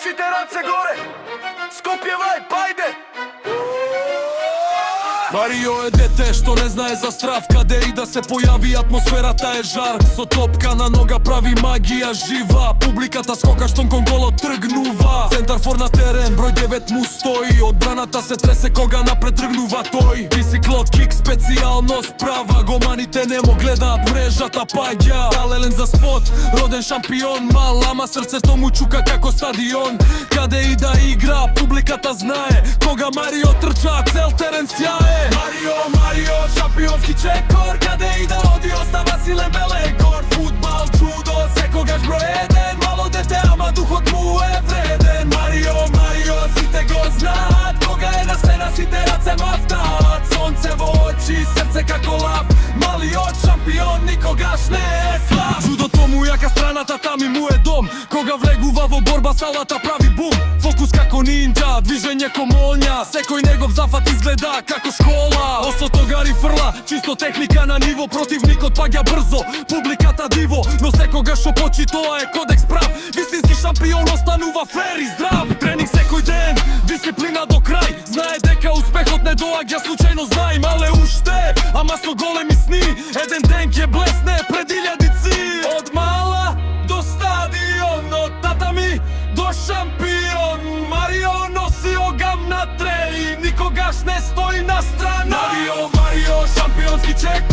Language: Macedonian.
Сите раце горе, Скопје вајб, ајде! Марио е дете што не знае за страв, каде и да се појави атмосферата е жар. Со топка на нога прави магија жива, публиката скока штом кон голот тргнува. Центар фор на терен, број 9 му стои, одбраната се тресе кога напред тргнува тој. Бисиклот кик специјално справа, гоманите немо гледаат мрежата паѓа. Талелен за спот, роден шампион, мал, ама срцето му чука како стадион. Каде и да игра, публиката знае, кога Марио трча, цел терен сјае. Марио, шампионски чекор, каде и да оди остава силен белегор. Фудбал, чудо, секогаш број еден, мало дете, ама духот му е вреден. Марио, сите го знаат, кога е на сцена сите раце мафтаат. Сонце во очи, срце како лав, малиот шампион никогаш не е слаб. Чудото му јака страната, там и му е дом, кога влегува во борба салата прави бум. Фокус како нинджа, движење ко молња, секој негов зафат изгледа како школа. Осото гари фрла, чисто техника на ниво, противникот паѓа брзо, публиката диво, но секогаш што почи тоа е кодекс прав. Вистински шампион останува фер и здрав. Тренинг секој ден, дисциплина до крај, знае дека успехот не доаѓа случајно, знае мале уште, ама со големи сни, еден ден ќе блесне пред илјадици. Од мала до стадион, од татами до шампион, Марио носи огам на трени, никогаш не стои на страна. Марио, шампионски чек